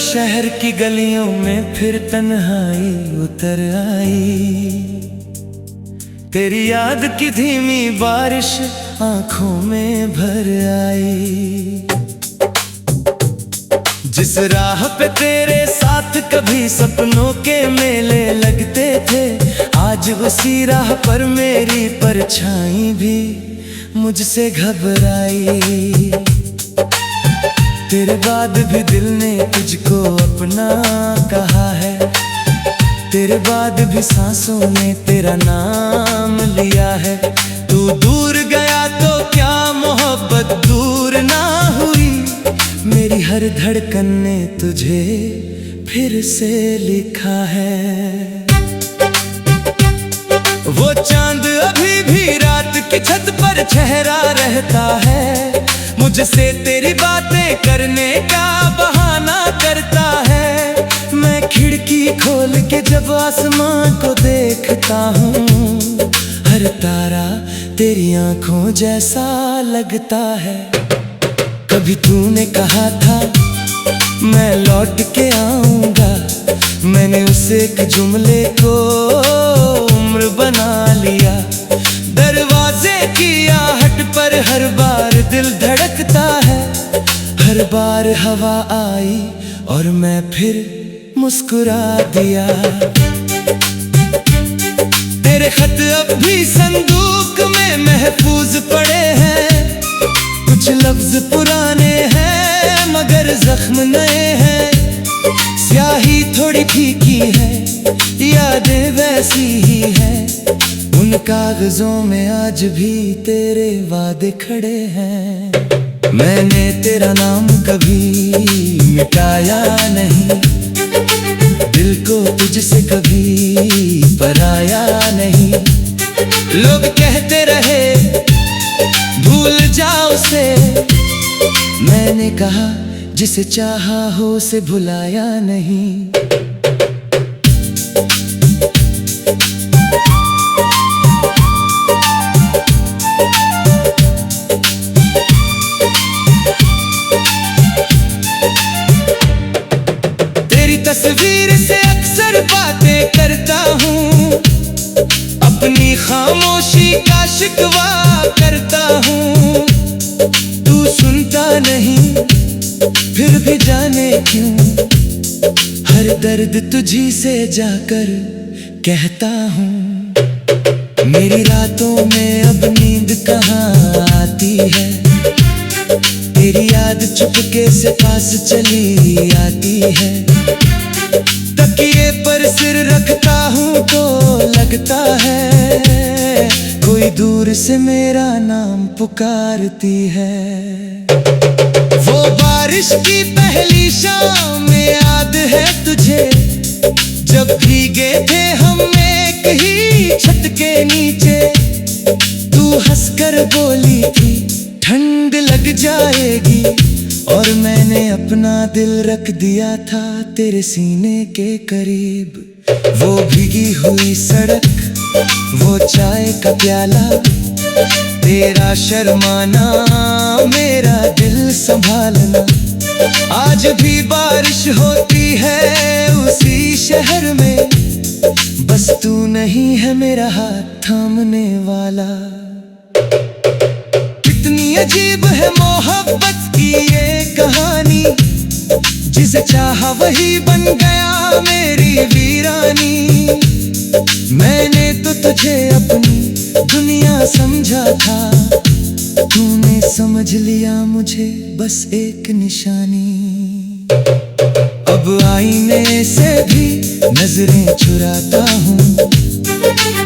शहर की गलियों में फिर तन्हाई उतर आई। तेरी याद की धीमी बारिश आंखों में भर आई। जिस राह पे तेरे साथ कभी सपनों के मेले लगते थे, आज उसी राह पर मेरी परछाई भी मुझसे घबराई। तेरे बाद भी दिल ने तुझको अपना कहा है, तेरे बाद भी सांसों ने तेरा नाम लिया है। तू दूर गया तो क्या मोहब्बत दूर ना हुई, मेरी हर धड़कन ने तुझे फिर से लिखा है। वो चांद अभी भी रात की छत पर चेहरा रहता है, मुझसे तेरी बातें करने का बहाना करता है। मैं खिड़की खोल के जब आसमान को देखता हूँ, हर तारा तेरी आंखों जैसा लगता है। कभी तूने कहा था मैं लौट के आऊंगा, मैंने उस एक जुमले को उम्र बना लिया। दरवाजे की आहट पर हर बार दिल धड़कता है, हर बार हवा आई और मैं फिर मुस्कुरा दिया। तेरे खत अब भी संदूक में महफूज पड़े हैं, कुछ लफ्ज पुराने हैं मगर जख्म नए हैं। स्याही थोड़ी फीकी है, यादें वैसी ही है, उन कागजों में आज भी तेरे वादे खड़े हैं। मैंने तेरा नाम कभी मिटाया नहीं, दिल को तुझसे कभी पराया नहीं। लोग कहते रहे भूल जाओ उसे, मैंने कहा जिसे चाहा हो उसे भुलाया नहीं। तेरी तस्वीर से अक्सर बातें करता हूँ, अपनी खामोशी का शिकवा करता हूँ। तू सुनता नहीं फिर भी जाने क्यों, हर दर्द तुझी से जाकर कहता हूँ। मेरी रातों में अब नींद कहाँ आती है, तेरी याद चुपके से पास चली आती है। तकिए पर सिर रखता हूँ तो लगता है कोई दूर से मेरा नाम पुकारती है। वो बारिश की पहली शाम में याद है तुझे, जब भीगे थे हम एक ही छत के नीचे। तू हंसकर बोली थी ठंड लग जाएगी, और मैंने अपना दिल रख दिया था तेरे सीने के करीब। वो भीगी हुई सड़क, वो चाय का प्याला, तेरा शर्माना मेरा दिल संभालना। आज भी बारिश होती है उसी शहर में, बस तू नहीं है मेरा हाथ थामने वाला। कितनी अजीब है मोहब्बत की ये कहानी, जिसे चाहा वही बन गया मेरी वीरानी। मैंने तो तुझे अपनी दुनिया समझा था, तूने समझ लिया मुझे बस एक निशानी। अब आईने से भी नजरें चुराता हूँ,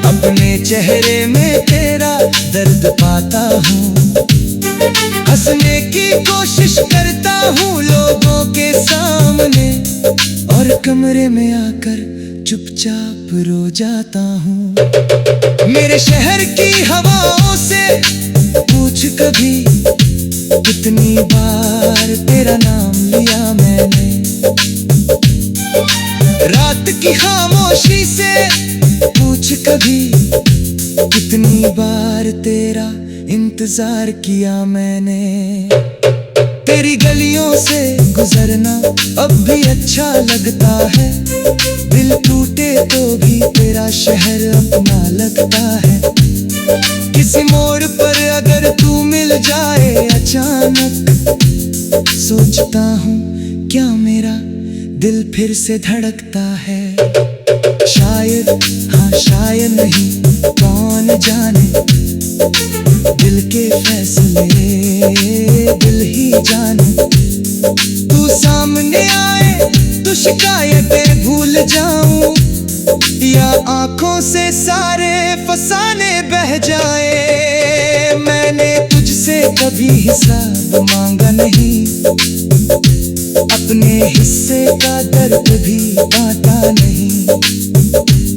अपने चेहरे में तेरा दर्द पाता हूँ। हंसने की कोशिश करता हूँ लोगों के सामने, और कमरे में आकर चुपचाप रो जाता हूँ। मेरे शहर की हवाओं से पूछ कभी कितनी बार तेरा नाम लिया मैंने। रात की खामोशी से पूछ कभी कितनी बार तेरा इंतजार किया मैंने। तेरी गलियों से गुजरना अब भी अच्छा लगता है। दिल टूटे तो भी तेरा शहर अपना लगता है। किसी मोड़ पर अगर तू मिल जाए अचानक, सोचता हूँ क्या मेरा दिल फिर से धड़कता है। शायद हाँ शायद नहीं, कौन जाने, दिल के फैसले दिल ही जाने। तू सामने आए तो शिकायतें भूल जाऊं, या आंखों से सारे फसाने बह जाए। मैंने तुझसे कभी हिसाब मांगा नहीं, अपने हिस्से का दर्द भी बांटा नहीं।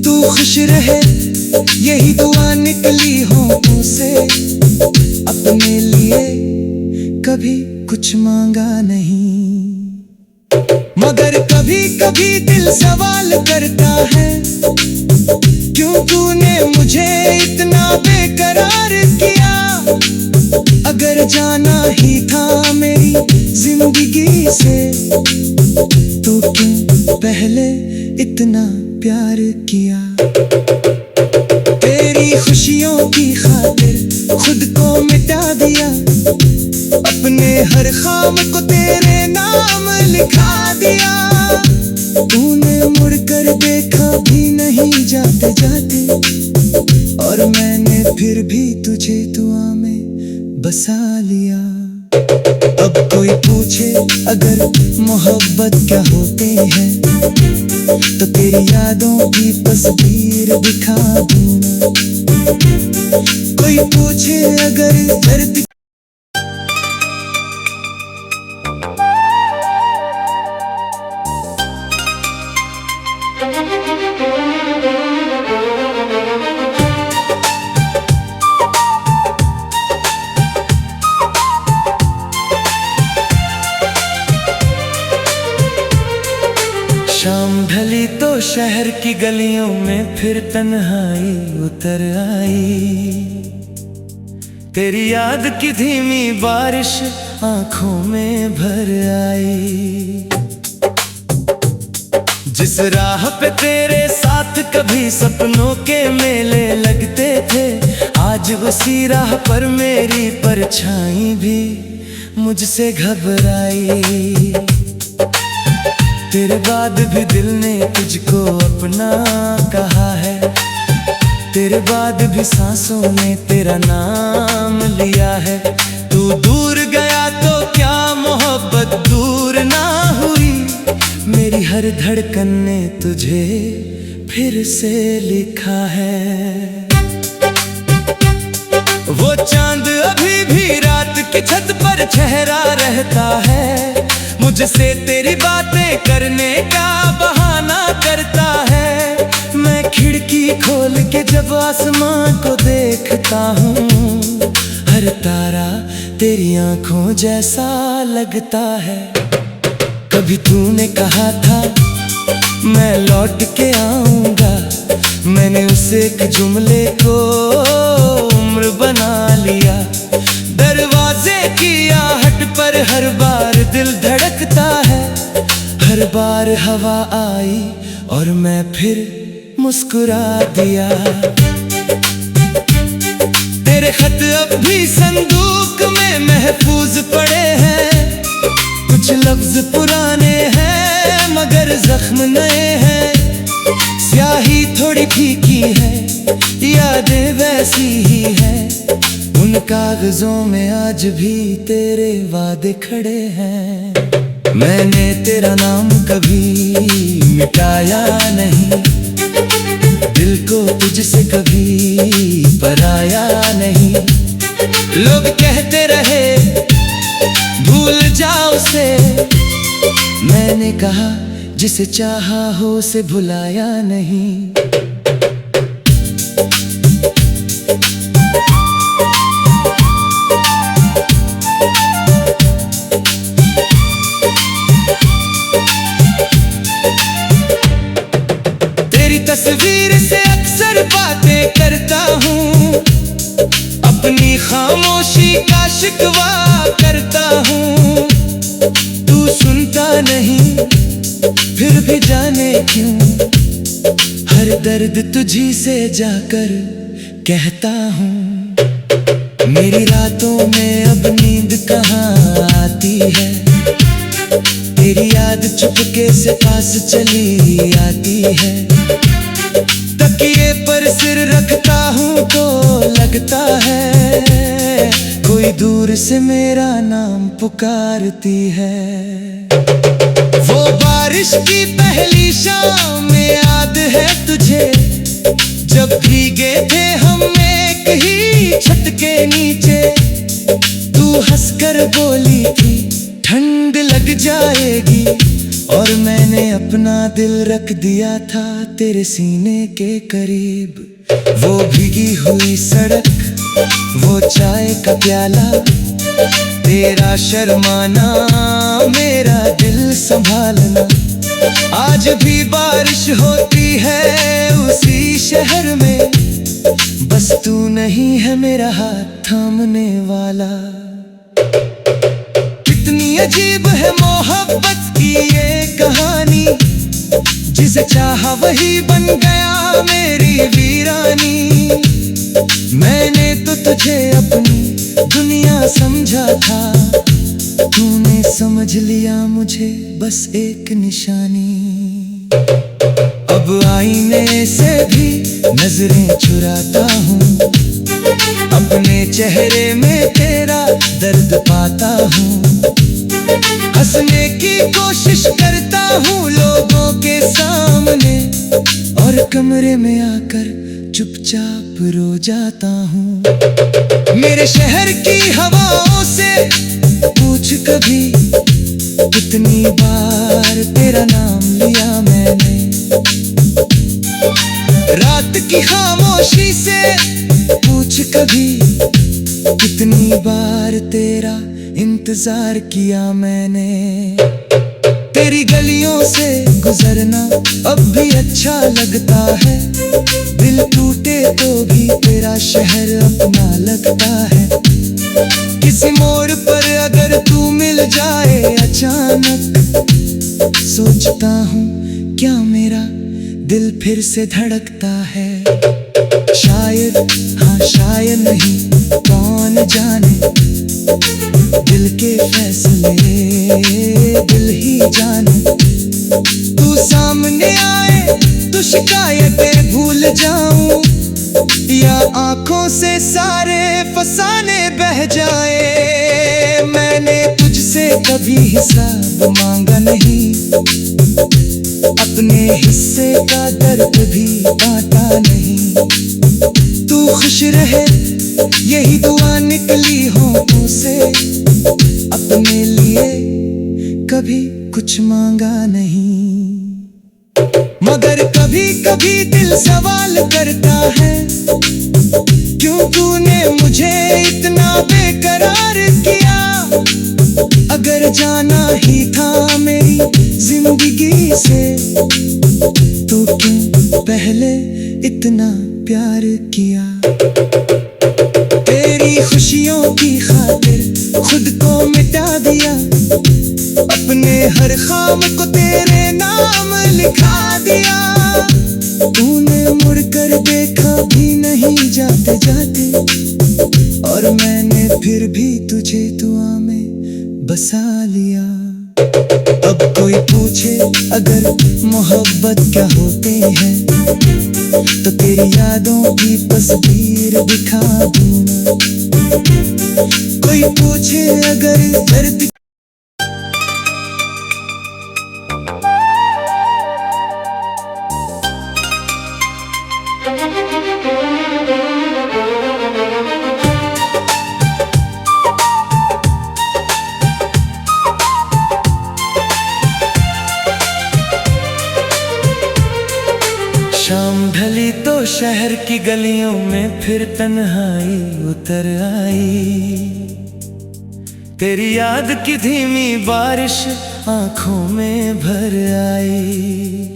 तू खुश रहे यही दुआ निकली होठों से, अपने लिए कभी कुछ मांगा नहीं। मगर कभी कभी दिल सवाल करता है, क्यों तूने मुझे इतना बेकरार किया। अगर जाना ही था मेरी जिंदगी से, तो क्यों पहले इतना प्यार किया। तेरी खुशियों की खातिर खुद को मिटा दिया, अपने हर ख्वाब को तेरे नाम लिखा दिया। तूने मुड़कर देखा भी नहीं जाते जाते, और मैंने फिर भी तुझे दुआ में बसा लिया। अब कोई पूछे अगर मोहब्बत क्या होते हैं, तो तेरी यादों की तस्वीर दिखा दूंगा। कोई पूछे अगर दर्द शाम ढली तो शहर की गलियों में फिर तन्हाई उतर आई। तेरी याद की धीमी बारिश आंखों में भर आई। जिस राह पे तेरे साथ कभी सपनों के मेले लगते थे, आज उसी राह पर मेरी परछाई भी मुझसे घबराई। तेरे बाद भी दिल ने तुझको अपना कहा है, तेरे बाद भी सांसों ने तेरा नाम लिया है। तू दूर गया तो क्या मोहब्बत दूर ना हुई, मेरी हर धड़कन ने तुझे फिर से लिखा है। वो चांद अभी भी रात की छत पर ठहरा रहता है, मुझसे तेरी बातें करने का बहाना करता है। मैं खिड़की खोल के जब आसमान को देखता हूँ, हर तारा तेरी आंखों जैसा लगता है। कभी तूने कहा था मैं लौट के आऊंगा, मैंने उस एक जुमले को उम्र बना लिया। दरवाजे की आहट पर हर बार दिल धड़कता है, हर बार हवा आई और मैं फिर मुस्कुरा दिया। तेरे खत अब भी संदूक में महफूज पड़े हैं, कुछ लफ्ज पुराने हैं मगर जख्म नए हैं। स्याही थोड़ी फीकी है, यादें वैसी ही है, उन कागजों में आज भी तेरे वादे खड़े हैं। मैंने तेरा नाम कभी मिटाया नहीं, दिल को तुझसे कभी पराया नहीं। लोग कहते रहे भूल जाओ उसे, मैंने कहा जिसे चाहा हो उसे भुलाया नहीं। तस्वीर से अक्सर बातें करता हूँ, अपनी खामोशी का शिकवा करता हूँ। हर दर्द तुझी से जाकर कहता हूँ। मेरी रातों में अब नींद कहाँ आती है, तेरी याद चुपके से पास चली आती है। तकिए पर सिर रखता हूँ तो लगता है कोई दूर से मेरा नाम पुकारती है। वो बारिश की पहली शाम में याद है तुझे, जब भीगे थे हम एक ही छत के नीचे। तू हंसकर बोली थी ठंड लग जाएगी, और मैंने अपना दिल रख दिया था तेरे सीने के करीब। वो भीगी हुई सड़क, वो चाय का प्याला, तेरा शर्माना, मेरा दिल संभालना। आज भी बारिश होती है उसी शहर में, बस तू नहीं है मेरा हाथ थामने वाला। कितनी अजीब है मोहब्बत की ये कहानी, जिसे चाहा वही बन गया मेरी वीरानी। मैंने तो तुझे अपनी दुनिया समझा था, तूने समझ लिया मुझे बस एक निशानी। अब आईने से भी नजरें चुराता हूँ, अपने चेहरे में तेरा दर्द पाता हूँ। हंसने की कोशिश करता हूँ लोगों के सामने, और कमरे में आकर चुपचाप रो जाता हूँ। मेरे शहर की हवाओं से पूछ कभी, कितनी बार तेरा नाम लिया मैंने। रात की खामोशी से पूछ कभी, कितनी बार तेरा इंतजार किया मैंने। तेरी गलियों से गुजरना अब भी अच्छा लगता है, दिल टूटे तो भी तेरा शहर अपना लगता है। किसी मोड़ पर अगर तू मिल जाए अचानक, सोचता हूँ क्या मेरा दिल फिर से धड़कता है। शायद हाँ शायद नहीं, कौन जाने, दिल के फैसले दिल ही जाने। तू सामने आए तो शिकायतें भूल जाऊं, या आंखों से सारे फसाने बह जाए। मैंने तुझसे कभी हिसाब मांगा नहीं, अपने हिस्से का दर्द भी बांटा नहीं। तू खुश रहे यही दुआ निकली होठों से, अपने लिए कभी कुछ मांगा नहीं। मगर कभी कभी दिल सवाल करता है, क्यों तूने मुझे इतना बेकरार किया। अगर जाना ही था मेरी जिंदगी से, तो क्यों पहले इतना प्यार किया। तेरी खुशियों की खातिर खुद को मिटा दिया, अपने हर ख्वाब को तेरे नाम लिखा दिया। तूने मुड़कर देखा भी नहीं जाते जाते, और मैंने फिर भी तुझे दुआ में बसा लिया। अब कोई पूछे अगर मोहब्बत क्या होते हैं, तो तेरी यादों की तस्वीर दिखा दूंगा। कोई पूछे अगर दर्द शाम ढली तो शहर की गलियों में फिर तन्हाई उतर आई। तेरी याद की धीमी बारिश आंखों में भर आई।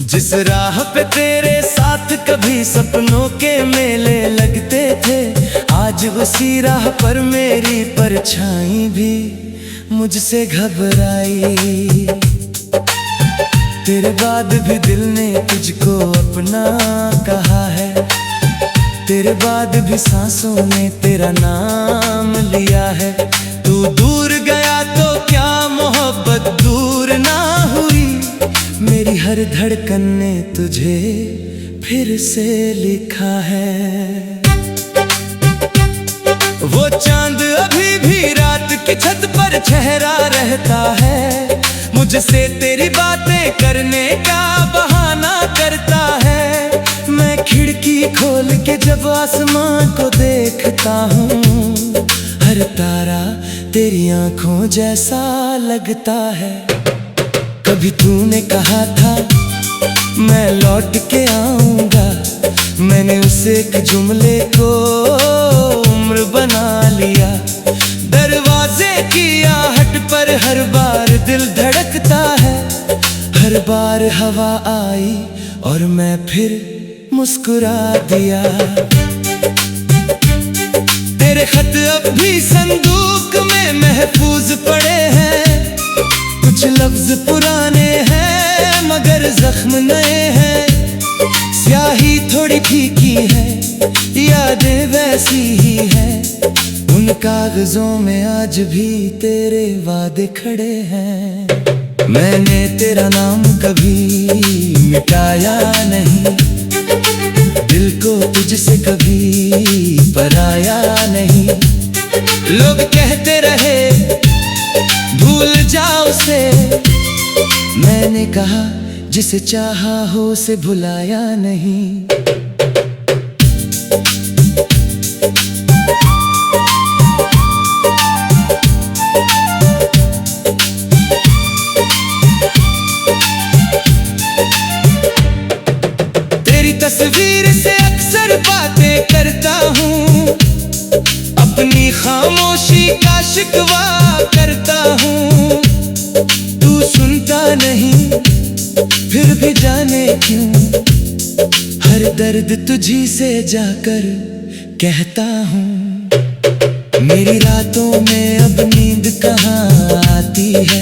जिस राह पे तेरे साथ कभी सपनों के मेले लगते थे, आज उसी राह पर मेरी परछाई भी मुझसे घबराई। तेरे बाद भी दिल ने तुझको अपना कहा है, तेरे बाद भी सांसों ने तेरा नाम लिया है। तू दूर गया तो क्या मोहब्बत दूर ना हुई, मेरी हर धड़कन ने तुझे फिर से लिखा है। वो चांद अभी भी रात की छत पर ठहरा रहता है, मुझसे तेरी बातें करने का बहाना करता है। मैं खिड़की खोल के जब आसमान को देखता हूँ, हर तारा तेरी आंखों जैसा लगता है। कभी तूने कहा था मैं लौट के आऊंगा, मैंने उस एक जुमले को उम्र बना लिया। दरवाजे की आहट पर हर बार दिल धड़कता है, हर बार हवा आई और मैं फिर मुस्कुरा दिया। तेरे खत अब भी संदूक में महफूज पड़े हैं, कुछ लफ्ज पुराने हैं मगर जख्म नए हैं। स्याही थोड़ी फीकी है, यादें वैसी ही है, उन कागजों में आज भी तेरे वादे खड़े हैं। मैंने तेरा नाम कभी मिटाया नहीं, दिल को तुझसे कभी पराया नहीं। लोग कहते रहे भूल जाओ उसे, मैंने कहा जिसे चाहा हो उसे भुलाया नहीं। तेरी तस्वीर से अक्सर बातें करता हूँ, अपनी खामोशी का शिकवा करता हूँ। तू सुनता नहीं फिर भी जाने क्यों, हर दर्द तुझी से जाकर कहता हूँ। मेरी रातों में अब नींद कहाँ आती है,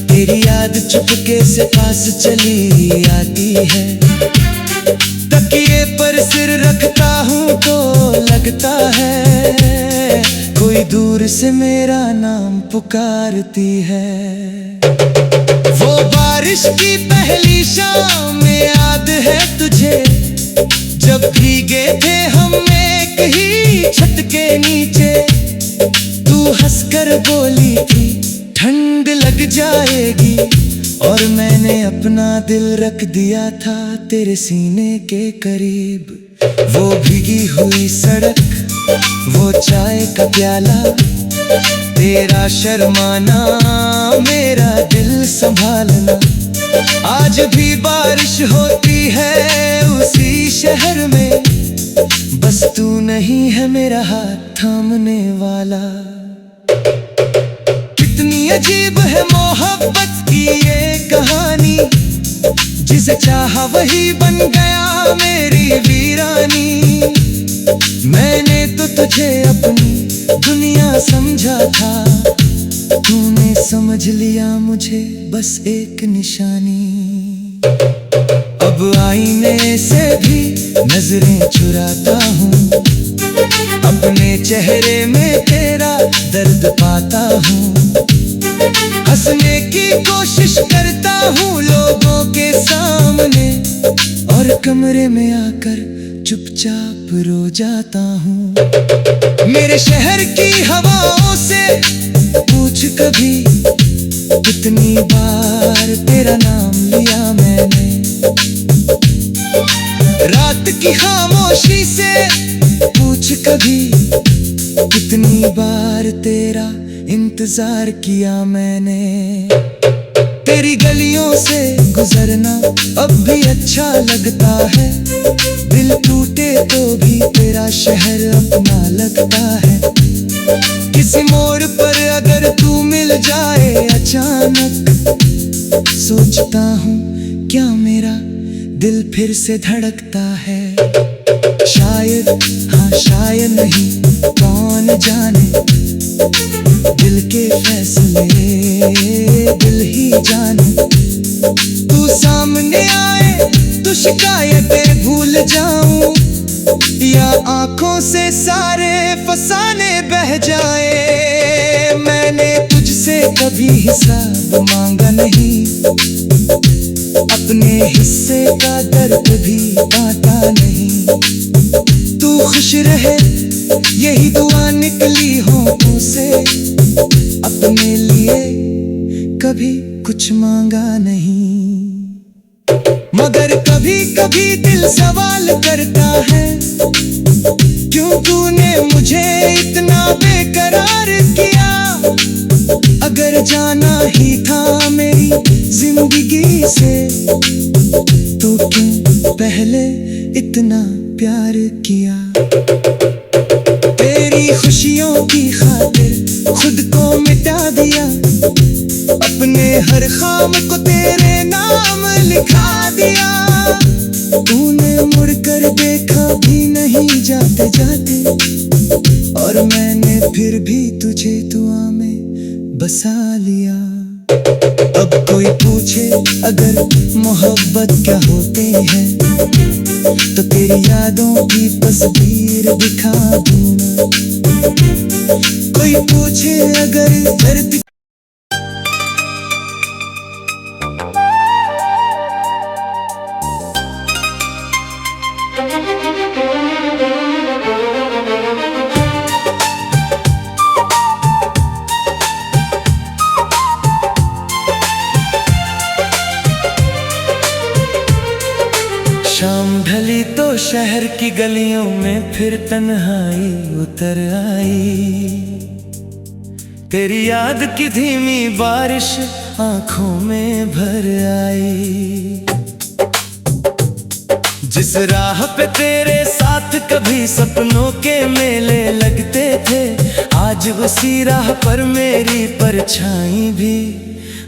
तेरी याद चुपके से पास चली आती है। तकिए पर सिर रखता हूँ तो लगता है कोई दूर से मेरा नाम पुकारती है। वो बारिश की पहली शाम में याद है तुझे, जब भीगे थे हम एक ही छत के नीचे। तू हंसकर बोली थी ठंड लग जाएगी, और मैंने अपना दिल रख दिया था तेरे सीने के करीब। वो भीगी हुई सड़क, वो चाय का प्याला, तेरा शर्माना मेरा दिल संभालना। आज भी बारिश होती है उसी शहर में, बस तू नहीं है मेरा हाथ थामने वाला। कितनी अजीब है मोहब्बत की ये कहानी, जिसे चाहा वही बन गया मेरी वीरानी। मैंने तो तुझे अपनी दुनिया समझा था, तूने समझ लिया मुझे बस एक निशानी। अब आईने से भी नजरें चुराता हूँ, अपने चेहरे में तेरा दर्द पाता हूँ। हंसने की कोशिश करता हूँ लोगों के सामने, और कमरे में आकर चुपचाप रो जाता हूँ। मेरे शहर की हवाओं से पूछ कभी कितनी बार तेरा नाम लिया मैंने। रात की खामोशी से पूछ कभी कितनी बार तेरा इंतजार किया मैंने। तेरी गलियों से गुजरना अब भी अच्छा लगता है, दिल टूटे तो भी तेरा शहर अपना लगता है। किसी मोड़ पर अगर तू मिल जाए अचानक, सोचता हूँ क्या मेरा दिल फिर से धड़कता है। शायद हाँ शायद नहीं, कौन जाने, दिल के फैसले दिल ही जाने। शिकायतें भूल जाऊं या आंखों से सारे फसाने बह जाए। मैंने तुझसे कभी हिसाब मांगा नहीं, अपने हिस्से का दर्द भी बांटा नहीं। तू खुश रहे यही दुआ निकली होठों से, अपने लिए कभी कुछ मांगा नहीं। मगर कभी कभी दिल सवाल करता है, क्यों तूने मुझे इतना बेकरार किया। अगर जाना ही था मेरी जिंदगी से, तो क्यों पहले इतना प्यार किया। तेरी खुशियों की खातिर खुद को मिटा दिया, अपने हर ख्वाब को तेरे नाम लिखा दिया। तूने मुड़कर देखा भी नहीं जाते जाते, और मैंने फिर भी तुझे दुआ में बसा लिया। अब कोई पूछे अगर मोहब्बत क्या होते हैं, तो तेरी यादों की तस्वीर दिखा दूंगा। कोई पूछे अगर दर्द शाम ढली तो शहर की गलियों में फिर तन्हाई उतर आई। तेरी याद की धीमी बारिश आंखों में भर आई। जिस राह पे तेरे साथ कभी सपनों के मेले लगते थे, आज उसी राह पर मेरी परछाई भी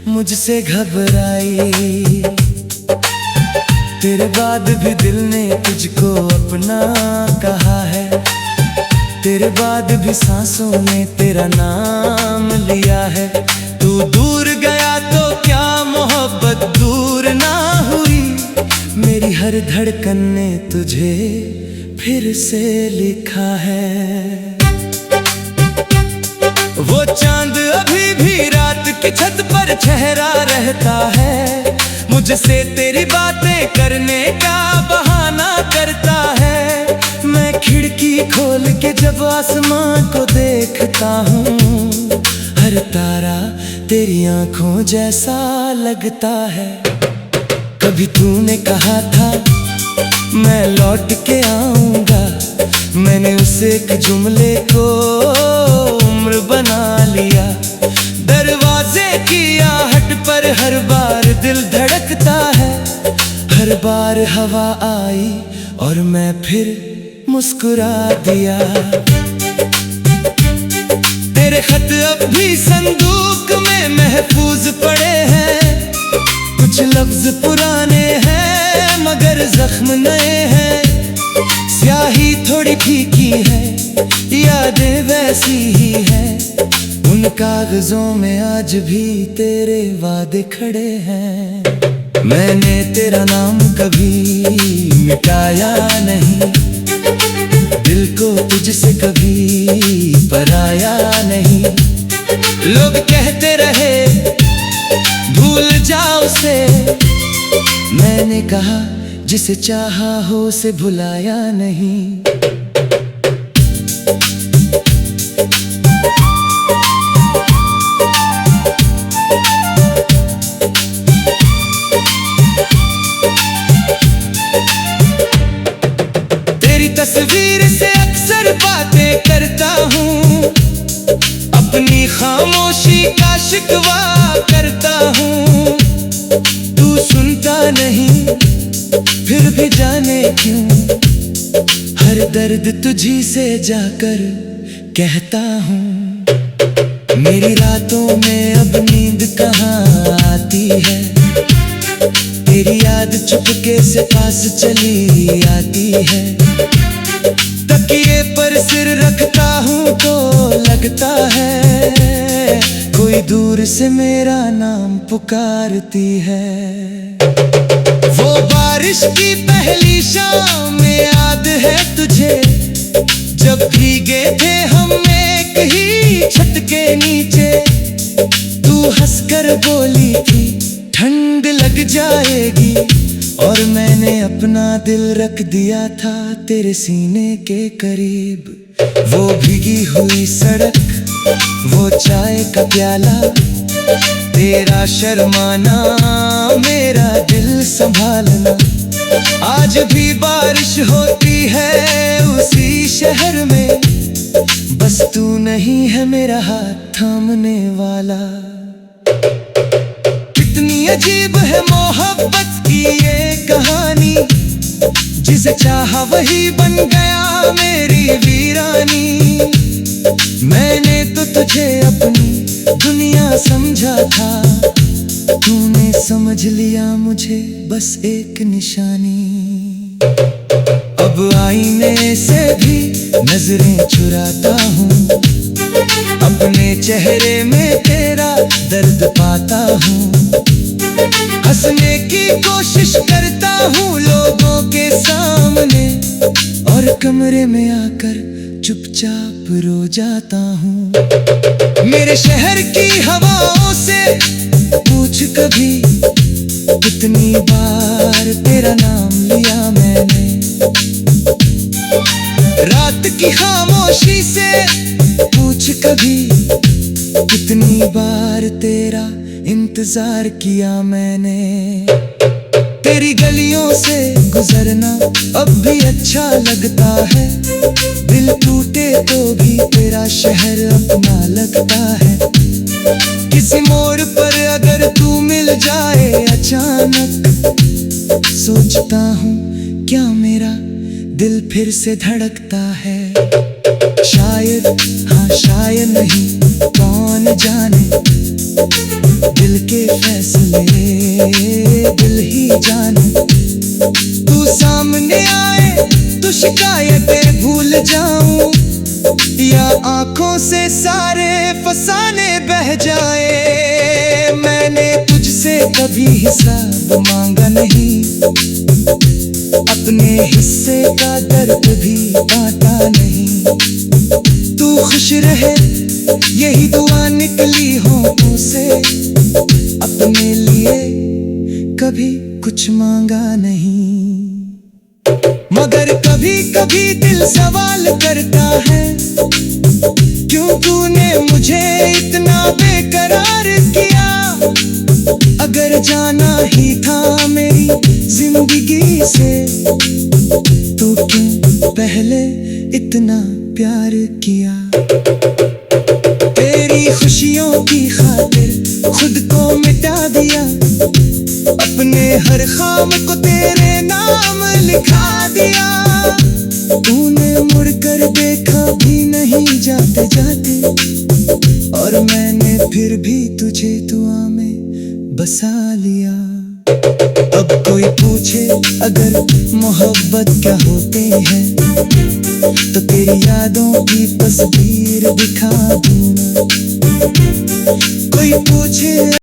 मुझसे घबराई। तेरे बाद भी दिल ने तुझको अपना कहा है, तेरे बाद भी सांसों ने तेरा नाम लिया है। तू दूर गया तो क्या मोहब्बत दूर ना हुई, मेरी हर धड़कन ने तुझे फिर से लिखा है। वो चांद अभी भी रात की छत पर ठहरा रहता है, मुझसे तेरी बातें करने का बहाना करता है। मैं खिड़की खोल के जब आसमान को देखता हूँ, हर तारा तेरी आंखों जैसा लगता है। कभी तूने कहा था मैं लौट के आऊंगा, मैंने उस एक जुमले को उम्र बना लिया। दरवाजे की आहट पर हर बार दिल धड़कता है, हर बार हवा आई और मैं फिर मुस्कुरा दिया। तेरे खत अब भी संदूक में महफूज पड़े हैं, कुछ लफ्ज पुराने हैं मगर जख्म नए हैं। स्याही थोड़ी फीकी है, यादें वैसी ही है, उन कागजों में आज भी तेरे वादे खड़े हैं। मैंने तेरा नाम कभी मिटाया नहीं, दिल को तुझसे कभी पराया नहीं। लोग कहते रहे भूल जाओ उसे, मैंने कहा जिसे चाहा हो उसे भुलाया नहीं। तेरी तस्वीर से अक्सर बातें करता हूँ, अपनी खामोशी का शिकवा करता हूँ। तू सुनता नहीं फिर भी जाने क्यों, हर दर्द तुझी से जाकर कहता हूँ। मेरी रातों में अब नींद कहाँ आती है, तेरी याद चुपके से पास चली आती है। तकिए पर सिर रखता हूँ तो लगता है कोई दूर जोर से मेरा नाम पुकारती है। वो बारिश की पहली शाम याद है तुझे, जब भीगे थे हम एक ही छत के नीचे। तू हंसकर बोली थी ठंड लग जाएगी, और मैंने अपना दिल रख दिया था तेरे सीने के करीब। वो भीगी हुई सड़क, वो चाय का प्याला, तेरा शर्माना, मेरा दिल संभालना। आज भी बारिश होती है उसी शहर में, बस तू नहीं है मेरा हाथ थामने वाला। कितनी अजीब है मोहब्बत की ये कहानी, जिसे चाहा वही बन गया मेरी वीरानी। मैंने तो तुझे अपनी दुनिया समझा था, तूने समझ लिया मुझे बस एक निशानी। अब आईने से भी नजरें चुराता हूँ, अपने चेहरे में तेरा दर्द पाता हूँ। हंसने की कोशिश करता हूँ लोगों के सामने, और कमरे में आकर चुपचाप रो जाता हूँ। मेरे शहर की हवाओं से पूछ कभी, कितनी बार तेरा नाम लिया मैंने। रात की खामोशी से पूछ कभी, कितनी बार तेरा इंतजार किया मैंने। तेरी गलियों से गुजरना अब भी अच्छा लगता है, दिल टूटे तो भी तेरा शहर अपना लगता है। किसी मोड़ पर अगर तू मिल जाए अचानक, सोचता हूँ क्या मेरा दिल फिर से धड़कता है। शायद हाँ शायद नहीं, कौन जाने, दिल के फैसले दिल ही जाने। तू सामने आए तो शिकायतें भूल जाऊं, या आंखों से सारे फसाने बह जाए। मैंने तुझसे कभी हिसाब मांगा नहीं, अपने हिस्से का दर्द भी बांटा नहीं। तू खुश रहे यही दुआ निकली होठों से, अपने लिए कभी कुछ मांगा नहीं। मगर कभी कभी दिल सवाल करता है, क्यों तूने मुझे इतना बेकरार किया। अगर जाना ही था मेरी जिंदगी से, तो क्यों पहले इतना प्यार किया। तेरी खुशियों की खातिर खुद को मिटा दिया, अपने हर ख्वाब को तेरे नाम लिखा दिया। तूने मुड़कर देखा भी नहीं जाते जाते, और मैंने फिर भी तुझे दुआ में बसा लिया। अब कोई पूछे अगर मोहब्बत क्या होते हैं, तो तेरी यादों की तस्वीर दिखा दूंगा। कोई पूछे